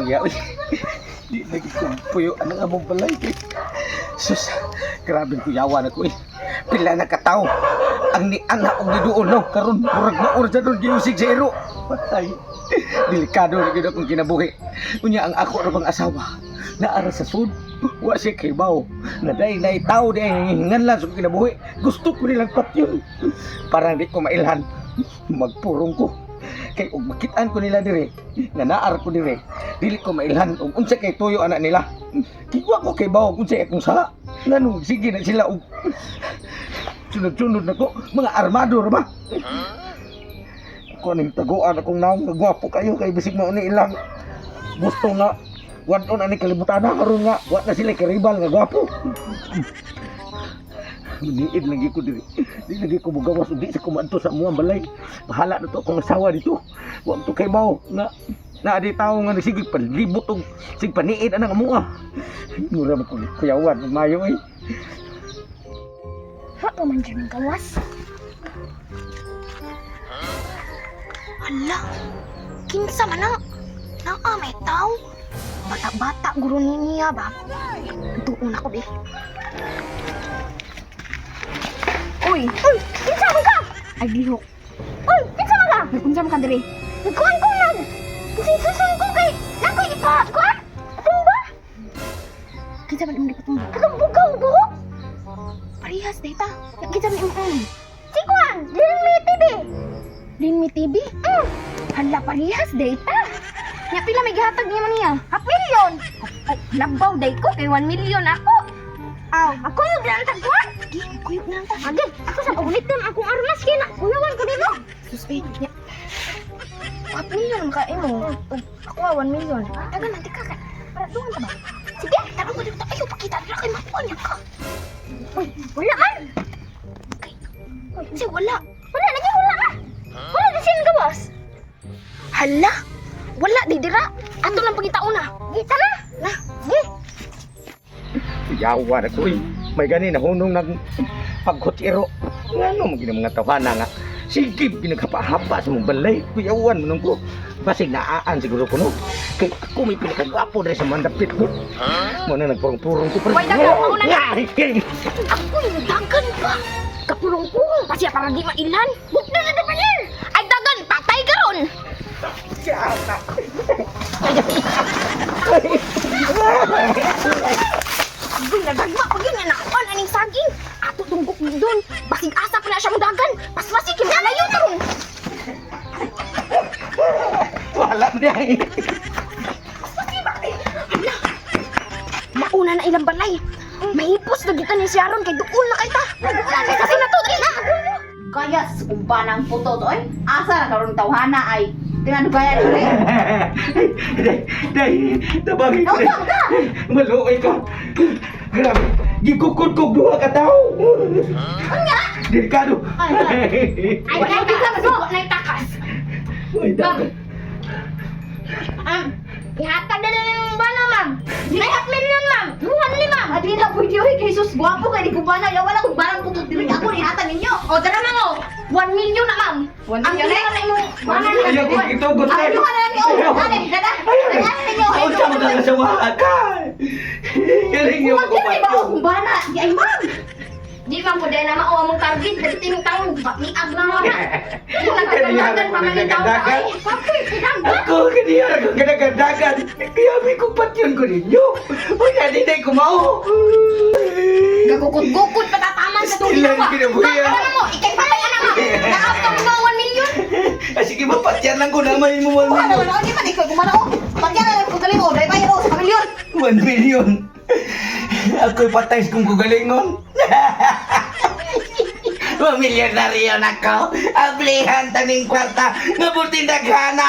kuya. Uy, di lagi kong puyo. Ano nga mong balay? Sus, grabe kuyawan ako eh. Pila na kataw. Ang niana og giduon no. Karon murag maor sa doon giusig sa iro. Patay. Delikado na gid akong kinabuhi. Unya ang ako ra bang asawa. Naara sa sud. Wa siya kay bawo. Naday nay tao di ay hinganlan sa kinabuhi. Gusto ko nilang patyon. Para di ko mailhan. Magpurong ko. Kay og makitaan ko nila dire nga naar ko dire dili ko mailhan og unsa kay tuyo anak nila kiwa ko kay bawo unsa akong sa nganong sige na sila og sunod-sunod na ko mga armado ra ba ako ning taguan akong naong gwapo kayo kay bisig mao ni ilang gusto nga wadon ani kalibutan na karon nga wa na sila karibal nga gwapo Niid lagi ko diri. Di lagi ko bugawas di sa kumanto sa amuang balay. Bahala na to akong asawa dito. Wa to kay bawo na di tao nga sige palibot og sig paniid anang amuha. Mura man ko kuyawan mayo eh. Ha man dyan ang gawas. Hala, kinsa man ang may tao. Bata-bata guro niya ba? Tuon ako di. Uy, kinsa man ka? Ay lihok. Uy, kinsa man ka? Kinsa man ka diri? Kuan ko lang. Susun ko kay nako ipa. Kuan? Tumba? Kinsa man imong tumba? Kabugaw buhok. Parehas data. Kinsa man imong si Kuan, Linmi TV. Hala parehas data. Nya pila may gihatag niya man niya? 500,000. Ay, labaw day ko kay 1 million ako. Aw, ako yung ginantag ko. Ako yung ginantag. Agad, ako sa pagulitan akong armas kina. Kuyawan ko dito. Suspe, niya. 4 million ang kain mo. Ako 1 million. Taga nanti ka ka. Para doon ka ba? Sige, taga ko dito. Ayaw, pakita nila kay makuha niya ka. Uy, wala man. Uy, sige, wala. Wala, lagi wala ka. Wala na siya gawas. Hala, wala di dira. Ato lang pagkitaon na. Gita na. Na, sige. Yawa na ko eh. May gani na hunong nag pagkotiro. Ngano mo gina mga tawhana nga. Sige, pinagkapahapa sa mong balay. Kuyawan mo nung ko. Basig naaan siguro ko no. Kaya ako may pinakagwapo na sa mandapit ko. Muna nagpurong-purong ko. Wait, dagan, mauna na. Ako yung dagan pa. Kapurong-purong pa siya para di mailan. Bukda na naman yan. Ay dagan, patay ka ron. Uy, nagagma ko yun. Nakakuan aning saging. Ato tunggok ni doon. Basig asa pa na siya dagan. Pasmasik yung nalayo na ron. Wala mo niya eh. Pasmasik ba? Hala. Mauna na ilang balay. Mahipos na kita ni Sharon kay doon na kay ta. Kasi na to, dali na. Kaya sumpa ng puto to eh. Asa na karon tawhana ay tinadugaya dili. Day, tabagin ko. Tawag ka. Maluoy ka. Grabe, gikukod-kog duha ka tao. Anya? Delikado. Ay, Bigla mo na itakas. Ay, dapat. Ihatag na lang ba na, ma'am? May 500,000, ma'am. 1,000,000. Adi na pwede oy kay sus gwapo kay di ko bana ya wala ko barang putot dili ako ni hatan ninyo. O, tara na mo. 1 million na, ma'am. 1 Ang million pila na? na mo. Ayaw ko ito, Ang gutay. duha na ni oh. Dali, dada. Dali ninyo. Ako siya magkakasawa ka. Galing yung Wag kay ba ako ko bana. Di ay ma'am. Di, ma'am, po dahil naman mong target. Dahil tinutang bakniag na mo na. Kung nagkagalagan pa man itaw ka, ay, papoy, pinagda. Ako, ganyan ako ganagadagan. Kaya may kumpatyon ko ninyo. Wala din ay kumao. Gagukod-gukod patataman sa tubig Still ko. lang kinabuhi, Ma'am, ano mo? Ikay patay ka na, ma'am. Nakapto mo 1 million. Sige, mapatyan lang ko naman mo 1 Wala million. wala di man ikaw kumana oh. Pagyan na ko galing oh. Dai bayad oh sa milyon. 1 million. Ako'y patay kung kugalingon. Mamilyonaryo na ko. Ablihan taning kwarta. Ngabuti naghana.